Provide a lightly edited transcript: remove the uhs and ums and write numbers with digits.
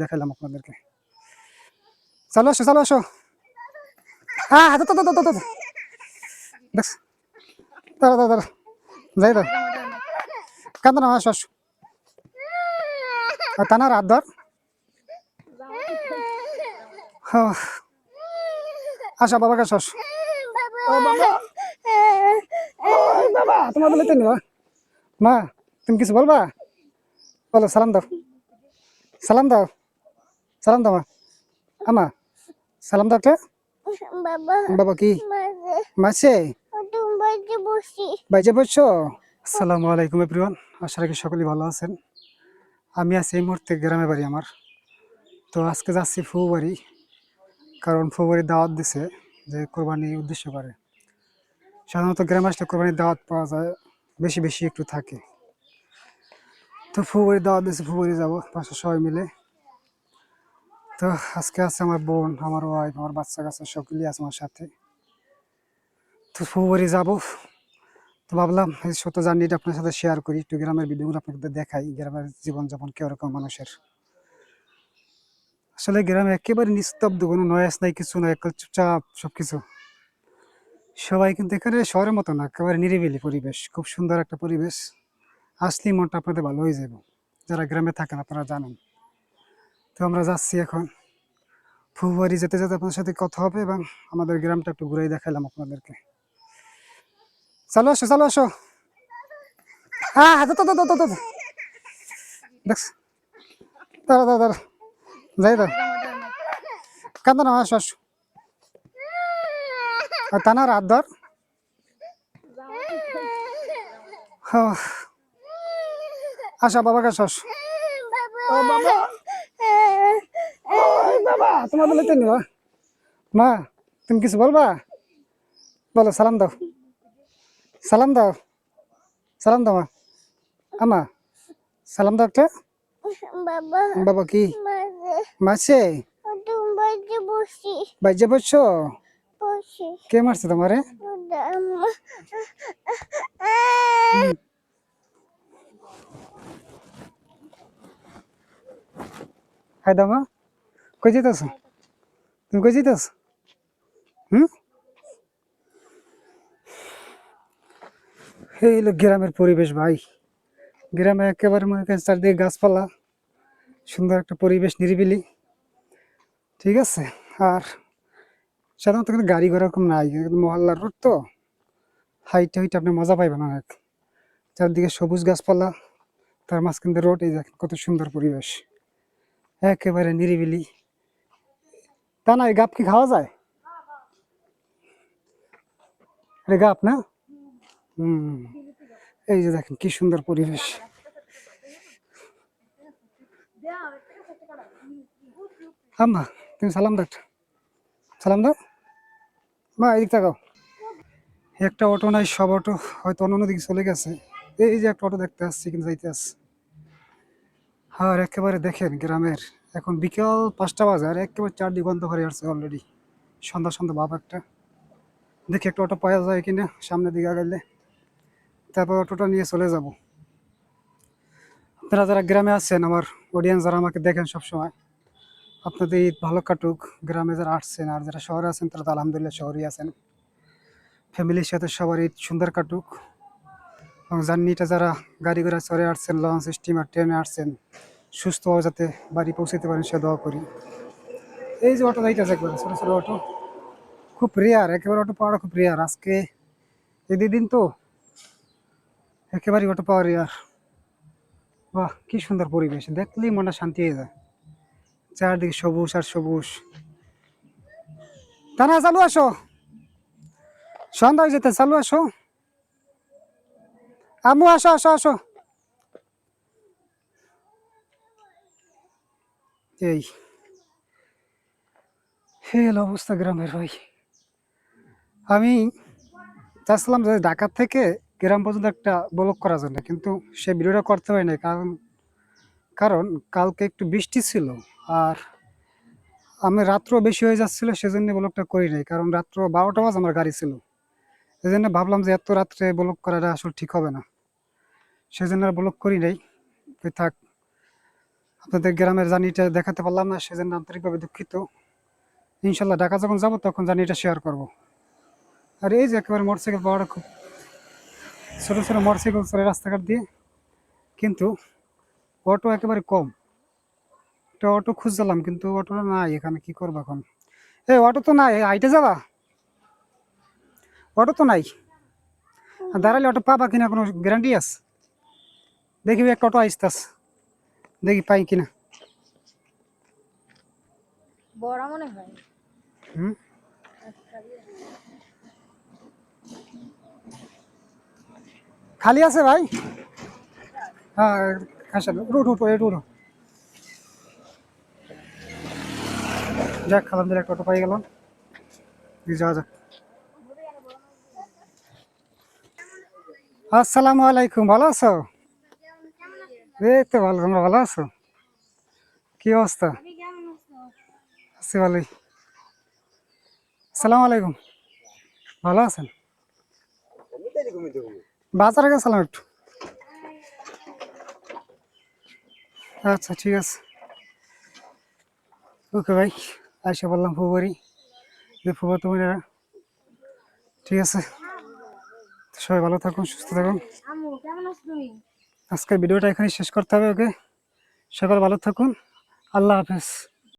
দেখালাম আপনাদেরকে। চলো আসো, চলো আসো। হ্যাঁ হ্যাঁ, দেখ, দাঁড়া দাঁড়া দাঁড়া, যাই দাঁড়া, কান্দো না, আসো আসো। তা না, রাত ধর। আসো বাবার কাছে আসো। বাবা তোমার বলে তো নিবা। মা তুমি কিছু বলবা? বলো, সালাম দাও, সালাম দাও, সালাম দাও মা। আমা সালাম দাও একটা। বাবা কি মাসে বাইজে বসছো? আসসালামু আলাইকুম এভরিওয়ান, আশা রাখি সকলেই ভালো আছেন। আমি আছি এই মুহূর্তে গ্রামে বাড়ি আমার। তো আজকে যাচ্ছি ফুবু বাড়ি, কারণ ফুবু বাড়ি দাওয়াত দিছে যে কোরবানি উদ্দেশ্য করে। সাধারণত গ্রামে আসলে কোরবানির দাওয়াত পাওয়া যায়, বেশি বেশি একটু থাকে। তো ফুবু বাড়ি দাওয়াত দিছে, ফুবু বাড়ি যাবো বাসার সবাই মিলে। তো আজকে আছে আমার বোন, আমার ওয়াইফ, আমার বাচ্চা কাচ্চা সকলেই আছে আমার সাথে। তো ফুবু বাড়ি যাবো। তো ভাবলাম এই ছোট জার্নিটা আপনার সাথে শেয়ার করি, একটু গ্রামের ভিডিওগুলো আপনাদের দেখাই, গ্রামের জীবনযাপন কিরকম মানুষের। আসলে গ্রামে একেবারে নিস্তব্ধ, কোনো নয়েস নাই, কিছু নাই, চুপচাপ সবকিছু। সবাই কিন্তু এখানে শহরের মতো না, একেবারে নিরিবিলি পরিবেশ, খুব সুন্দর একটা পরিবেশ। আসলেই মনটা আপনাদের ভালো হয়ে যাবে, যারা গ্রামে থাকেন আপনারা জানেন। তো আমরা যাচ্ছি এখন ফুলবাড়ি, যেতে যেতে আপনাদের সাথে কথা হবে এবং আমাদের গ্রামটা একটু ঘুরেই দেখালাম আপনাদেরকে। চলো আসো, চলো আসো। হ্যাঁ হ্যাঁ, দেখ, দাঁড়া দাঁড়া দাঁড়া, যাই দাঁড়া, কান্দো না, আসো আসো। তা না, রাত ধর। আসো বাবার কাছে আসো। বাবা তোমার বলে তো নিবা। মা তুমি কিছু বলবা? বলো, সালাম দাও, সালাম দাও, সালাম দাও মা। আমা সালাম দাও একটা। বাবা কি মারছে? বাইজে বসছো? কে মারছে তোমারে? হাই দাও মা, কই যেতেছ? তুমি কই যেতেছ? এই হলো গ্রামের পরিবেশ ভাই। গ্রামে একেবারে মনে করেন চারদিকে গাছপালা, সুন্দর একটা পরিবেশ, নিরিবিলি, ঠিক আছে। আর সাধারণত কিন্তু গাড়ি ঘোড়া এরকম নাই, মহল্লার রোড তো, হাইটে হাইটে আপনি মজা পাইবেন অনেক। চারদিকে সবুজ গাছপালা, তার মাঝখান দিয়ে রোড, এই দেখেন কত সুন্দর পরিবেশ, একেবারে নিরিবিলি। তা না, এই গাপ কি খাওয়া যায়? এটা গাপ না? হুম, এই যে দেখেন কি সুন্দর পরিবেশ। আম্মা তুমি সালাম দাও, সালাম দাও মা, এদিক তাকাও। একটা অটো নাই, সব অটো হয়তো অন্য দিকে চলে গেছে। এই যে একটা অটো দেখতে আসছি, কিন্তু যাইতে আসছে। আর একেবারে দেখেন গ্রামের, এখন বিকেল 5টা বাজে আর একেবারে চারদিকে বন্ধ করে আসছে অলরেডি, সন্ধ্যা সন্ধ্যা ভাব একটা। দেখি একটা অটো পাওয়া যায় কিনা সামনের দিকে আগাইলে, তারপর অটোটা নিয়ে চলে যাব। আপনারা যারা গ্রামে আছেন, আমার অডিয়েন্স যারা আমাকে দেখেন সবসময়, আপনাদের ঈদ ভালো কাটুক। গ্রামে যারা আসছেন আর যারা শহরে আছেন, তারা তো আলহামদুলিল্লাহ শহরেই আছেন, ফ্যামিলির সাথে সবার ঈদ সুন্দর কাটুক। এবং জার্নিটা যারা গাড়ি ঘোড়া চড়ে আসছেন, লঞ্চ স্টিমার ট্রেনে আসছেন, সুস্থভাবে যাতে বাড়ি পৌঁছতে পারেন সে দোয়া করি। এই যে অটো যাইতেছে, একবারে ছোটো ছোটো অটো, খুব রেয়ার, একেবারে অটো পাওয়াটা খুব রেয়ার। আজকে এই দুই দিন তো একেবারেই অটো পাওয়া রেয়ার। বাহ কি সুন্দর পরিবেশ, দেখলেই মনটা শান্তি হয়ে যায়, চারদিকে সবুজ আর সবুজ। তা না, চালু আসো, সন্ধ্যা হয়ে যেতে, চালু আসো। আম্মু আসো আসো আসো। এই হলো অবস্থা গ্রামের ভাই। আমি চাচ্ছিলাম যে ঢাকা থেকে গ্রাম পর্যন্ত একটা ব্লগ করার জন্য, কিন্তু সে ভিডিওটা করতে হয় না, কারণ কারণ কালকে একটু বৃষ্টি ছিল। আর আমি রাত্র বেশি হয়ে যাচ্ছিল, সেজন্য ব্লগটা করি নাই, কারণ রাত্র 12টা বাজে আমার গাড়ি ছিল। সেই জন্য ভাবলাম যে এত রাত্রে ব্লগ করাটা আসলে ঠিক হবে না, সেজন্য আর ব্লগ করি নাই। থাক, আপনাদের গ্রামের জার্নিটা দেখাতে পারলাম না, সেজন্য আন্তরিকভাবে দুঃখিত। ইনশাল্লাহ ঢাকা যখন যাবো তখন জার্নিটা শেয়ার করব। আর এই যে একেবারে মোটরসাইকেল পাওয়াটা খুব, ছোটো ছোটো মোটরসাইকেল চলে রাস্তাঘাট দিয়ে, কিন্তু অটো একেবারে কম। একটা অটো খুঁজছিলাম কিন্তু অটোটা নাই এখানে, কি করবো এখন? এই অটো তো নাই, হাইটে যাবা? অটো তো নাই, দাঁড়ালে অটো পাবা কিনা কোনো গ্যারান্টি আছে? দেখি একটা অটো আসতেছে, দেখি পাই কিনা। বড় মনে হয়। হুম, খালি আছে ভাই? হ্যাঁ, খাসা উঠো উঠো একটু উঠো। যাক, খালামদের একটা অটো পাই গেলাম, যাওয়া যাক। আসসালামু আলাইকুম, ভালো আছো? এই তো ভালো, তোমরা ভালো আছো? কি অবস্থা? আছি ভালোই। আসসালামু আলাইকুম, ভালো আছেন? বাজারে গেছিলাম একটু। আচ্ছা ঠিক আছে, ওকে ভাই। আইসা বললাম ফুবারি, যে ফুবা তুমি না, ঠিক আছে। সবাই ভালো থাকুন, সুস্থ থাকুন। আম্মু কেমন আছো তুমি? আজকের ভিডিওটা এখানে শেষ করতে হবে, ওকে। সকাল ভালো থাকুন, আল্লাহ হাফেজ।